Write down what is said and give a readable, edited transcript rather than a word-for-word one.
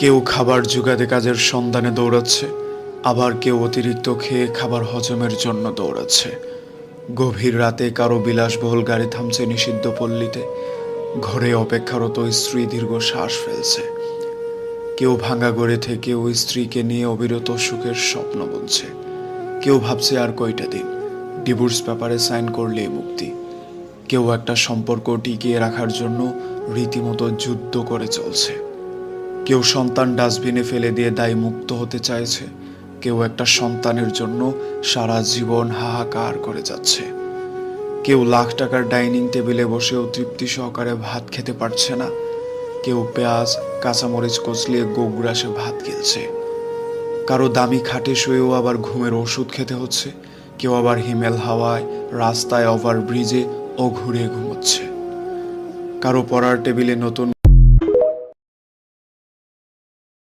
কেউ খাবার জোগাতে কাজের সন্ধানে দৌড়াচ্ছে, আবার কেউ অতিরিক্ত খেয়ে খাবার হজমের জন্য দৌড়াচ্ছে। গভীর রাতে কারো বিলাসবহুল গাড়ি থামছে নিষিদ্ধ পল্লীতে, ঘরে অপেক্ষারত স্ত্রী দীর্ঘ শ্বাস ফেলছে। কেউ ভাঙা গড়ে থেকে ওই স্ত্রীকে নিয়ে অবিরত সুখের স্বপ্ন বুনছে। কেউ ভাবছে আর কয়টা দিন, ডিভোর্স পেপারে সাইন করলেই মুক্তি। কেউ একটা সম্পর্ক টিকিয়ে রাখার জন্য রীতিমতো যুদ্ধ করে চলছে। কেউ সন্তান ডাস্টবিনে ফেলে দিয়ে দায় মুক্ত হতে চাইছে, কেউ একটা সন্তানের জন্য সারা জীবন হাহাকার করে যাচ্ছে। কেউ লাখ টাকার ডাইনিং টেবিলে বসেও তৃপ্তি সহকারে ভাত খেতে পারছে না, কেউ পেঁয়াজ কাঁচামরিচ কচলিয়ে গোগ্রাসে ভাত গিলছে। কারো দামি খাটে শুয়েও আবার ঘুমের ওষুধ খেতে হচ্ছে, কেউ আবার হিমেল হাওয়ায় রাস্তায় ওভারব্রিজে ও ঘুরে ঘুমোচ্ছে। কারো পড়ার টেবিলে নতুন